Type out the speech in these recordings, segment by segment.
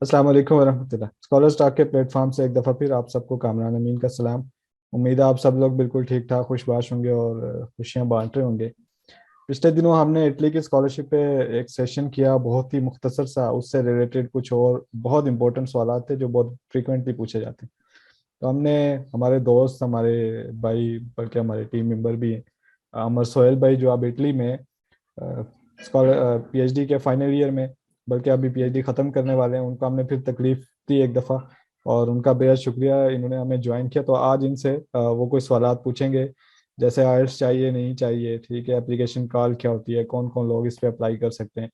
अस्सलाम वालेकुम वरहमतुल्लाह। Scholars talk के प्लेटफॉर्म से एक दफ़ा फिर आप सबको कामरान अमीन का सलाम। उम्मीद है आप सब लोग बिल्कुल ठीक ठाक खुशबाश होंगे और खुशियां बांट रहे होंगे। पिछले दिनों हमने इटली की स्कॉलरशिप पे एक सेशन किया, बहुत ही मुख्तसर सा। उससे रिलेटेड कुछ और बहुत इंपॉर्टेंट सवाल थे जो बहुत फ्रीक्वेंटली पूछे जाते हैं। तो हमने, हमारे दोस्त, हमारे भाई, बल्कि हमारे टीम मेंबर भी हैं, अमर सोहेल भाई जो अब इटली में स्कॉलर पीएचडी के फाइनल ईयर में, बल्कि अभी पीएचडी ख़त्म करने वाले हैं, उनको हमने फिर तकलीफ दी एक दफ़ा। और उनका बेहद शुक्रिया, इन्होंने हमें ज्वाइन किया। तो आज इनसे वो कोई सवालात पूछेंगे, जैसे आइल्स चाहिए नहीं चाहिए, ठीक है, एप्लीकेशन कॉल क्या होती है, कौन कौन लोग इस पे अप्लाई कर सकते हैं,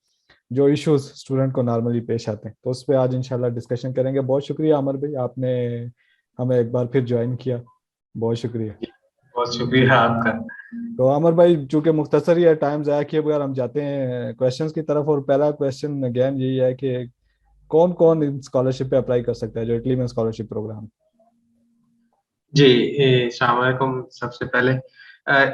जो इश्यूज स्टूडेंट को नॉर्मली पेश आते हैं, तो उस पर आज इंशाल्लाह डिस्कशन करेंगे। बहुत शुक्रिया अमर भाई, आपने हमें एक बार फिर ज्वाइन किया। बहुत शुक्रिया। बहुत शुक्रिया आपका। तो अमर भाई, चूंकि मुख्तसर ही है, टाइम ज़ाया किए बगैर हम जाते हैं क्वेश्चंस की तरफ। और पहला क्वेश्चन अगेन यही है कि कौन कौन स्कॉलरशिप पे अप्लाई कर सकता है, जो इटली में स्कॉलरशिप प्रोग्राम। जी, अस्सलाम वालेकुम। सबसे पहले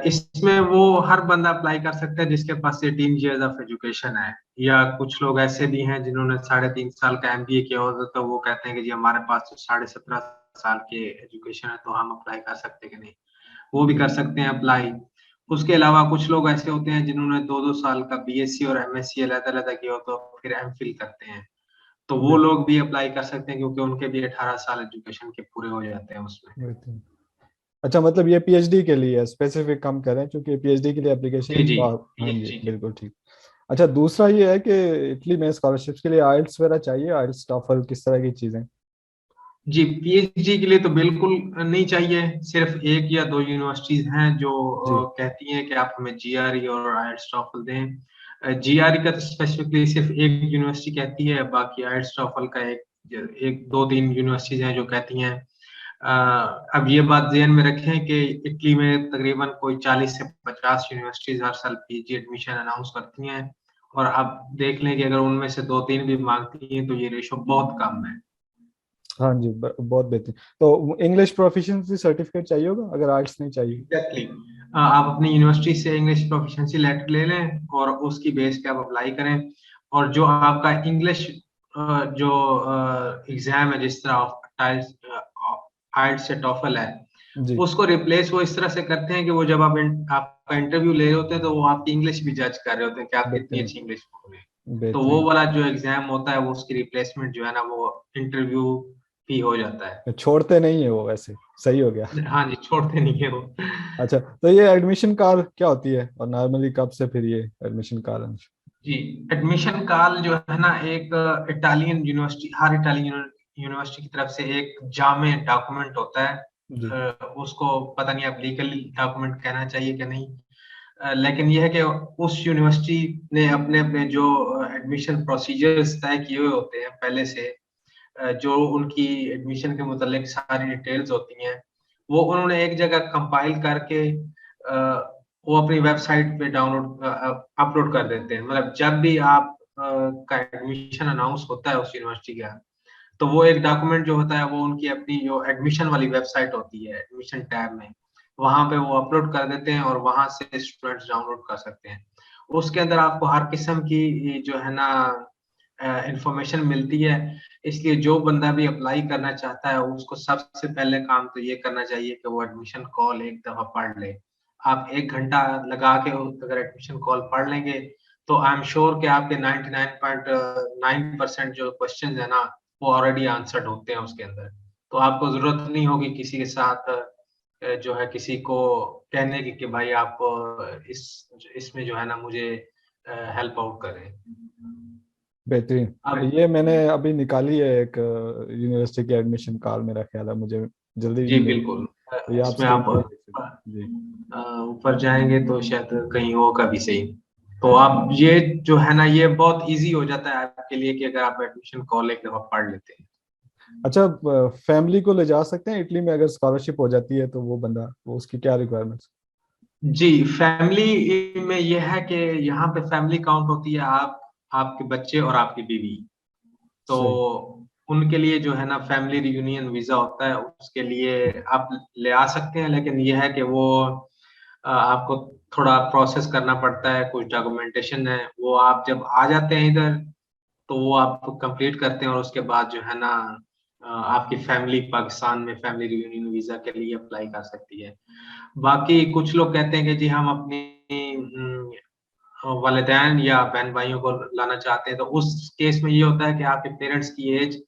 इसमें वो हर बंदा अप्लाई कर सकता है जिसके पास 18 years ऑफ एजुकेशन है, या कुछ लोग ऐसे भी हैं जिन्होंने 3.5 साल का एमबीए किया होता, तो वो कहते हैं कि जी हमारे पास तो 17.5 साल की एजुकेशन है, तो हम अप्लाई कर सकते हैं कि नहीं। वो भी कर सकते हैं अप्लाई। उसके अलावा कुछ लोग ऐसे होते हैं जिन्होंने 2-2 साल का बीएससी और एमएससी अलग-अलग किया हो, तो फिर एमफिल करते हैं। तो वो बिल्कुल। लोग भी अप्लाई कर सकते हैं क्योंकि उनके भी 18 साल एजुकेशन के पूरे हो जाते हैं उसमें। बिल्कुल। अच्छा, मतलब ये पीएचडी के लिए स्पेसिफिक कम करें, क्योंकि पीएचडी के लिए जी, एप्लीकेशन जी। हाँ जी, पीएचडी के बिल्कुल ठीक। अच्छा, दूसरा ये है कि इटली में स्कॉलरशिप्स के लिए आइल्स वगैरह चाहिए, आइल्स टॉफल किस तरह की चीज़ें। जी, पीएचडी के लिए तो बिल्कुल नहीं चाहिए। सिर्फ 1 या 2 यूनिवर्सिटीज़ हैं जो जी। कहती हैं कि आप हमें जीआरई और आईएलटीएस टॉफल दें। जीआरई का तो स्पेसिफिकली सिर्फ एक यूनिवर्सिटी कहती है, बाकी आईएलटीएस टॉफल का एक 2-3 यूनिवर्सिटीज़ हैं जो कहती हैं। अ, अब ये बात ज़हन में रखें कि इटली में तकरीबन कोई 40 से 50 यूनिवर्सिटीज़ हर साल पीजी एडमिशन अनाउंस करती हैं, और आप देख लें कि अगर उनमें से 2-3 भी माँगती हैं, तो ये रेशो बहुत कम है। हाँ जी, बहुत बेहतरीन। तो इंग्लिश प्रोफिशिएंसी सर्टिफिकेट चाहिए होगा अगर आर्ट्स नहीं चाहिए। एग्जैक्टली। आप अपनी यूनिवर्सिटी से इंग्लिश प्रोफिशिएंसी लेटर ले लें और उसकी बेस पे आप अप्लाई करें। और जो आपका इंग्लिश जो एग्जाम है, जिस तरह आइल्स या टॉफल है, जी। उसको रिप्लेस वो इस तरह से करते हैं कि वो जब आपका इंटरव्यू ले रहे होते हैं, तो वो आपकी इंग्लिश भी जज कर रहे होते हैं कि आप कितनी बेहतरीन। अच्छी इंग्लिश बोल रहे हैं। तो वो बेहतरीन। वाला जो एग्जाम होता है, वो उसकी रिप्लेसमेंट जो है ना, वो इंटरव्यू भी हो जाता है। छोड़ते नहीं है वो, वैसे सही हो गया। हाँ जी, छोड़ते नहीं है वो। अच्छा, तो ये एडमिशन कार क्या होती है और नॉर्मली कब से फिर ये एडमिशन कार। जी, एडमिशन कॉल जो है ना, एक इटालियन यूनिवर्सिटी, हर इटालियन यूनिवर्सिटी की तरफ से एक जामे डॉक्यूमेंट होता है। जी। उसको पता नहीं अब लीगल डॉक्यूमेंट कहना चाहिए कि नहीं। लेकिन यह है कि उस यूनिवर्सिटी ने अपने अपने जो एडमिशन प्रोसीजर्स तय किए हुए होते हैं पहले से, जो उनकी एडमिशन के मुतालिक सारी डिटेल्स होती हैं, वो उन्होंने एक जगह कंपाइल करके वो अपनी वेबसाइट पे डाउनलोड अपलोड कर देते हैं। मतलब जब भी आप का एडमिशन अनाउंस होता है उस यूनिवर्सिटी का, तो वो एक डॉक्यूमेंट जो होता है, वो उनकी अपनी जो एडमिशन वाली वेबसाइट होती है, एडमिशन टैब में, वहाँ पे वो अपलोड कर देते हैं और वहाँ से स्टूडेंट्स डाउनलोड कर सकते हैं। उसके अंदर आपको हर किस्म की जो है ना इंफॉर्मेशन मिलती है। इसलिए जो बंदा भी अप्लाई करना चाहता है, उसको सबसे पहले काम तो ये करना चाहिए कि वो एडमिशन कॉल एक दफ़ा पढ़ ले। आप 1 घंटा लगा के अगर एडमिशन कॉल पढ़ लेंगे, तो आई एम श्योर कि आपके 99.9% जो क्वेश्चंस है ना, वो ऑलरेडी आंसर्ड होते हैं उसके अंदर। तो आपको ज़रूरत नहीं होगी किसी के साथ जो है किसी को कहने की कि भाई आप इसमें जो है ना मुझे हेल्प आउट करें। बेहतरीन। अब ये मैंने अभी निकाली है एक यूनिवर्सिटी की एडमिशन कार, मेरा ख्याल है मुझे जल्दी जी, मिलेगी। बिल्कुल। तो ये आप इसमें स्क्रीन आप पे ही देख सकते हैं जी। ऊपर जाएँगे तो शायद कहीं होगा भी सही। तो आप ये जो है ना, ये बहुत ईज़ी हो जाता है आपके लिए कि अगर आप एडमिशन कॉल एक दफ़ा पढ़ लेते हैं। अच्छा, फैमिली को ले जा सकते हैं इटली में अगर स्कॉलरशिप हो जाती है, तो वो बंदा, वो उसकी क्या रिक्वायरमेंट्स। जी, फैमिली में ये है कि यहाँ पे फैमिली काउंट होती है आप, आपके बच्चे और आपकी बीवी। तो सही। उनके लिए जो है ना फैमिली रियूनियन वीज़ा होता है, उसके लिए आप ले आ सकते हैं, लेकिन ये है कि वो आपको थोड़ा प्रोसेस करना पड़ता है, कुछ डॉक्यूमेंटेशन है, वो आप जब आ जाते हैं इधर, तो वो आप कंप्लीट करते हैं और उसके बाद जो है ना आपकी फैमिली पाकिस्तान में फैमिली रियूनियन वीजा के लिए अप्लाई कर सकती है। बाकी कुछ लोग कहते हैं कि जी हम अपनी वालिदैन या बहन भाइयों को लाना चाहते हैं, तो उस केस में ये होता है कि आपके पेरेंट्स की एज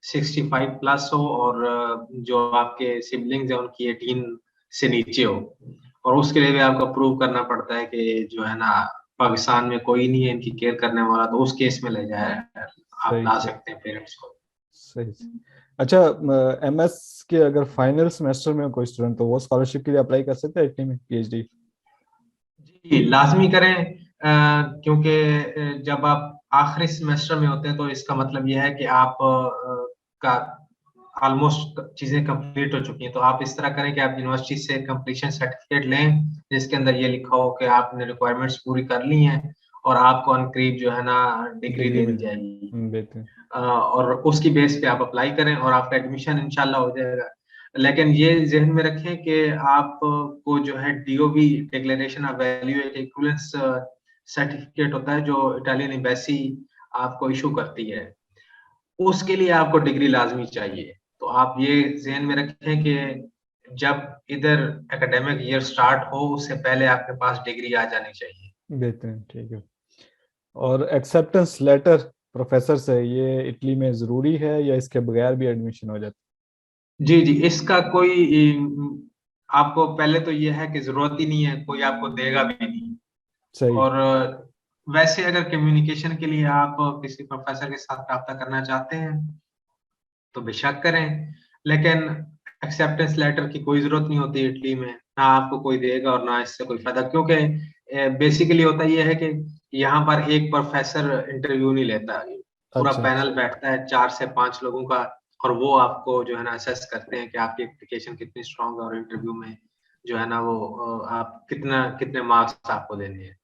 65 प्लस हो और जो आपके सिबलिंग्स हैं उनकी 18 से नीचे हो, और उसके लिए भी आपको प्रूव करना पड़ता है कि जो है ना पाकिस्तान में कोई नहीं है इनकी केयर करने वाला, तो उस केस में ले जाए आप सही ला सही सकते हैं पेरेंट्स को। सही सही। अच्छा, एमएस के अगर फाइनल सेमेस्टर में हो कोई स्टूडेंट तो वो स्कॉलरशिप के लिए अप्लाई कर सकता है इटली में, पीएचडी? जी, लाज़मी करें, क्योंकि जब आप आखिरी सेमेस्टर में होते हैं तो इसका मतलब ये है कि आप का ऑलमोस्ट चीज़ें कंप्लीट हो चुकी हैं। तो आप इस तरह करें कि आप यूनिवर्सिटी से कंप्लीशन सर्टिफिकेट लें, जिसके अंदर ये लिखा हो कि आपने रिक्वायरमेंट्स पूरी कर ली हैं और आपको ऑन करीब जो है ना डिग्री डिग्री दे दी मिल जाएगी। जाए, बेहतर। और उसकी बेस पे आप अप्लाई करें और आपका एडमिशन इंशाल्लाह हो जाएगा। लेकिन ये ज़हन में रखें कि आपको जो है डीओवी declaration of value equivalence certificate होता है जो इटालियन एम्बेसी आपको इश्यू करती है। उसके लिए आपको डिग्री लाज़मी चाहिए। तो आप ये ज़हन में रखें कि जब इधर एकेडमिक ईयर स्टार्ट हो उससे पहले आपके पास डिग्री आ जानी चाहिए। बेहतरीन, ठीक है। और एक्सेप्टेंस लेटर प्रोफेसर से ये इटली में जरूरी है या इसके बगैर भी एडमिशन हो जाता जी, जी, इसका कोई आपको पहले तो ये है कि ज़रूरत ही नहीं है, कोई आपको देगा भी नहीं। है? सही। और वैसे अगर कम्युनिकेशन के लिए आप किसी प्रोफ़ेसर के साथ राब्ता करना चाहते हैं, तो बेशक करें, लेकिन एक्सेप्टेंस लेटर की कोई ज़रूरत नहीं होती इटली में, ना आपको कोई देगा और ना इससे कोई फ़ायदा, क्योंकि बेसिकली होता ये है कि यहाँ पर एक प्रोफ़ेसर इंटरव्यू नहीं लेता, पूरा अच्छा पैनल बैठता है 4 से 5 लोगों का और वो आपको जो है ना असेस करते हैं कि आपकी एप्लीकेशन कितनी स्ट्रॉन्ग है और इंटरव्यू में जो है ना वो आप कितने मार्क्स आपको देने हैं।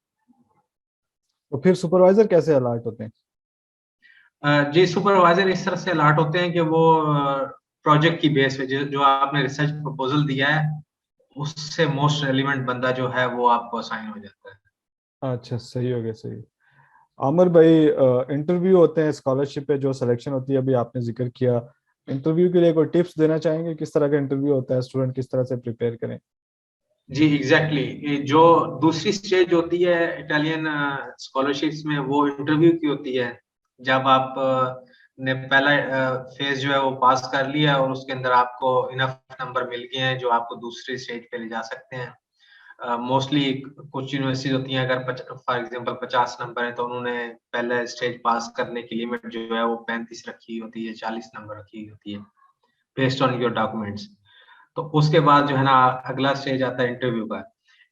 तो फिर सुपरवाइजर कैसे अलर्ट होते हैं? जी, सुपरवाइज़र इस तरह से अलॉट होते हैं कि वो प्रोजेक्ट की बेस पे जो जो आपने रिसर्च प्रपोज़ल दिया है, उससे मोस्ट रेलेवेंट बंदा जो है वो आपको असाइन हो जाता है। अच्छा, सही हो गया, सही। आमिर भाई, इंटरव्यू होते हैं स्कॉलरशिप पे जो सिलेक्शन होती है, अभी आपने जिक्र किया। इंटरव्यू के लिए कोई टिप्स देना चाहेंगे, किस तरह का इंटरव्यू होता है, स्टूडेंट किस तरह से प्रिपेयर करें? जी, एग्ज़ैक्टली, ये जो दूसरी स्टेज होती है इटालियन स्कॉलरशिप्स में वो इंटरव्यू की होती है। जब आप ने पहला फ़ेज़ जो है वो पास कर लिया और उसके अंदर आपको इनफ नंबर मिल गए हैं जो आपको दूसरी स्टेज पे ले जा सकते हैं। मोस्टली कुछ यूनिवर्सिटीज़ होती हैं, अगर फॉर एग्ज़ाम्पल 50 नंबर है तो उन्होंने पहले स्टेज पास करने की लिमिट जो है वो 35 रखी होती है, 40 नंबर रखी होती है, बेस्ड ऑन योर डॉक्यूमेंट्स। तो उसके बाद जो है ना अगला स्टेज आता है इंटरव्यू का।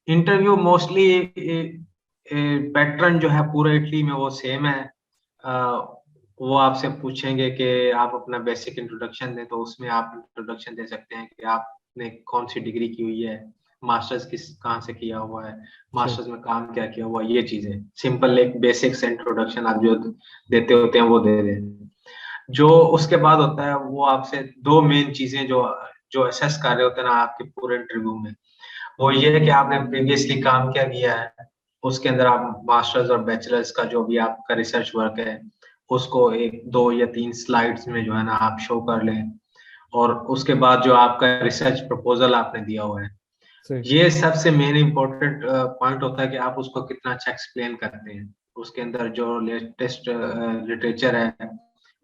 इंटरव्यू मोस्टली पैटर्न जो है पूरे इटली में वो सेम है। अ, वो आपसे पूछेंगे कि आप अपना बेसिक इंट्रोडक्शन दें, तो उसमें आप इंट्रोडक्शन दे सकते हैं कि आपने कौन-सी डिग्री की हुई है, मास्टर्स कहाँ से किया हुआ है, सही। मास्टर्स में काम क्या किया हुआ है, ये चीज़ें। सिंपल एक बेसिक से इंट्रोडक्शन आप जो देते होते हैं वो दे दें। जो उसके बाद होता है वो आपसे 2 मेन चीज़ें जो जो असेस कर रहे होते हैं ना आपके पूरे इंटरव्यू में, वो ये है कि आपने प्रीवियसली काम क्या किया है, उसके अंदर आप मास्टर्स और बैचलर्स का जो भी आपका रिसर्च वर्क है, उसको 1, 2 या 3 स्लाइड्स में जो है ना आप शो कर लें और उसके बाद जो आपका रिसर्च प्रपोज़ल आपने दिया हुआ है, सही। ये सबसे मेन इम्पोर्टेंट पॉइंट होता है कि आप उसको कितना अच्छा एक्सप्लेन करते हैं। उसके अंदर जो लेटेस्ट लिटरेचर है,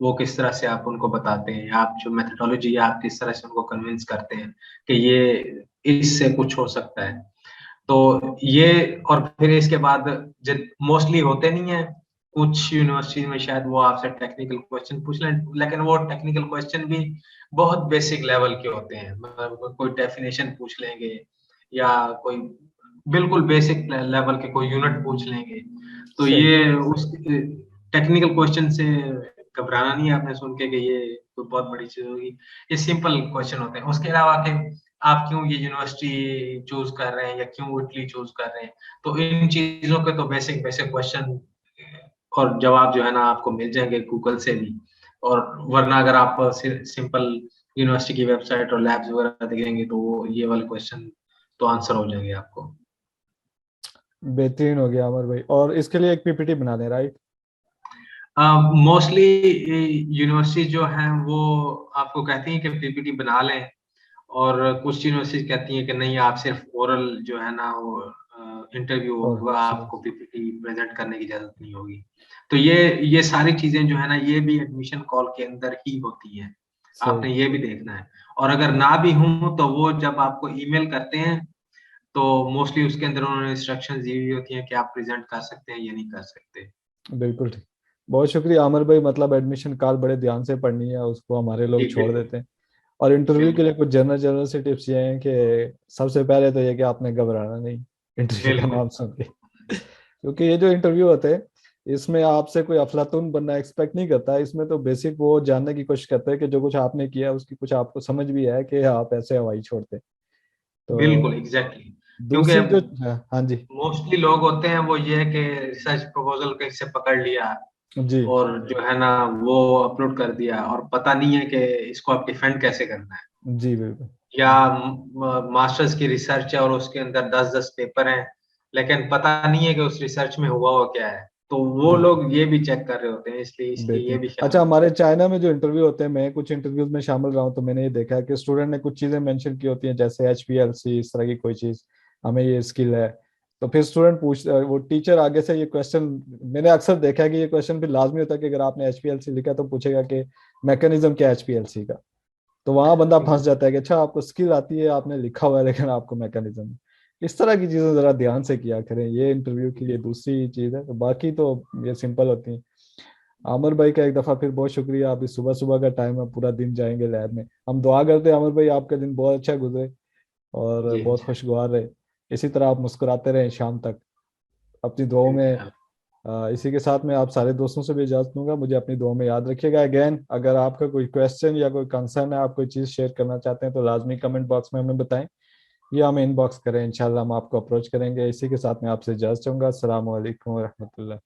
वो किस तरह से आप उनको बताते हैं, आप जो मेथोडोलॉजी है, आप किस तरह से उनको कन्विंस करते हैं कि ये इससे कुछ हो सकता है। तो ये और फिर इसके बाद ज मोस्टली होते नहीं हैं, कुछ यूनिवर्सिटी में शायद वो आपसे टेक्निकल क्वेश्चन पूछ लें, लेकिन वो टेक्निकल क्वेश्चन भी बहुत बेसिक लेवल के होते हैं। मतलब कोई डेफिनिशन पूछ लेंगे या कोई बिल्कुल बेसिक लेवल के कोई यूनिट पूछ लेंगे। तो सही। ये उस टेक्निकल क्वेश्चन से घबराना नहीं है आपने सुन के कि ये कोई बहुत बड़ी चीज़ होगी। ये सिंपल क्वेश्चन होते हैं। उसके अलावा कि आप क्यों ये यूनिवर्सिटी चूज़ कर रहे हैं या क्यों इटली चूज़ कर रहे हैं? तो इन चीज़ों के तो बेसिक बेसिक क्वेश्चन और जवाब जो है ना आपको मिल जाएँगे गूगल से भी। और वरना अगर आप सिंपल यूनिवर्सिटी की वेबसाइट और लैब्स वगैरह देखेंगे तो वो ये वाले क्वेश्चन तो आंसर हो जाएँगे आपको। बेहतरीन हो गया अमर भाई, और इसके लिए एक पीपीटी बना दें, राइट? मोस्टली यूनिवर्सिटी जो हैं वो आपको कहती हैं कि पीपीटी बना लें, और कुछ यूनिवर्सिटी कहती हैं कि नहीं, आप सिर्फ ओरल जो है ना वो इंटरव्यू और होगा, सही आपको पीपीटी प्रेजेंट करने की इजाजत नहीं होगी। तो ये सारी चीजें जो है ना, ये भी एडमिशन कॉल के अंदर ही होती हैं, सही। आपने ये भी देखना है। और अगर ना भी हो तो वो जब आपको ईमेल करते हैं तो मोस्टली उसके अंदर उन्होंने इंस्ट्रक्शंस दी हुई होती हैं कि आप प्रेजेंट कर सकते हैं या नहीं कर सकते। बिल्कुल ठीक। बहुत शुक्रिया आमिर भाई, मतलब एडमिशन कॉल बड़े ध्यान से पढ़नी है, उसको हमारे जी लोग छोड़ बिल्कुल। देते हैं। और इंटरव्यू के बिल्कुल। लिए कुछ जनरल जनरल से टिप्स ये हैं कि सबसे पहले तो ये कि आपने घबराना नहीं इंटरव्यू का बिल्कुल। नाम सुन के, क्योंकि ये जो इंटरव्यू होते हैं इसमें आपसे कोई अफलातून बनना एक्सपेक्ट नहीं करता। इसमें तो बेसिक वो जानने की कोशिश करते हैं कि जो कुछ आपने किया उसकी कुछ आपको समझ भी है कि आप ऐसे हवाई छोड़ते। बिल्कुल तो एग्जैक्टली। क्योंकि दूसरी जो, हाँ हाँ जी। मोस्टली लोग होते हैं वो ये है कि रिसर्च प्रपोजल कहीं से पकड़ लिया जी और जो है ना वो अपलोड कर दिया, और पता नहीं है कि इसको आप डिफेंड कैसे करना है। जी बिल्कुल। या मास्टर्स की रिसर्च है और उसके अंदर 10-10 पेपर हैं, लेकिन पता नहीं है कि उस रिसर्च में हुआ क्या है, तो वो बिल्कुल लोग ये भी चेक कर रहे होते हैं, इसलिए इसलिए ये बेहतरीन। भी ख्याल अच्छा, रखना हमारे है। चाइना में जो इंटरव्यू होते हैं, मैं कुछ इंटरव्यूज में शामिल रहा हूँ, तो मैंने ये देखा है कि स्टूडेंट ने कुछ चीजें मेंशन की होती हैं जैसे HPLC, इस तरह की कोई चीज, हमें ये स्किल है। तो फिर स्टूडेंट पूछ, वो टीचर आगे से ये क्वेश्चन, मैंने अक्सर देखा है कि ये क्वेश्चन फिर लाजमी होता है कि अगर आपने HPLC लिखा तो पूछेगा कि मैकेनिज्म क्या है HPLC का। तो वहां बंदा फंस जाता है कि अच्छा आपको स्किल आती है, आपने लिखा हुआ है, लेकिन आपको मैकेनिज्म। इस तरह की चीजें जरा ध्यान से किया करें, ये इंटरव्यू की ये दूसरी चीज है। तो बाकी तो ये सिंपल होती है। आमिर भाई का एक दफा फिर बहुत शुक्रिया, अभी सुबह सुबह का टाइम है, पूरा दिन जाएंगे लैब में। हम दुआ करते हैं आमिर भाई आपका दिन बहुत अच्छा गुजरे और जी बहुत अच्छा। खुशगवार रहे। इसी तरह आप मुस्कुराते रहें शाम तक अपनी दुआओं में। इंशाल्लाह। इसी के साथ मैं आप सारे दोस्तों से भी इजाजत लूंगा, मुझे अपनी दुआ में याद रखिएगा। अगेन, अगर आपका कोई क्वेश्चन या कोई कंसर्न है, आप कोई चीज़ शेयर करना चाहते हैं, तो लाजमी कमेंट बॉक्स में हमें बताएं या हमें इनबॉक्स करें, इंशाल्लाह हम आपको अप्रोच करेंगे। इसी के साथ मैं आपसे इजाजत चाहूंगा। अस्सलाम वालेकुम रहमतुल्लाह।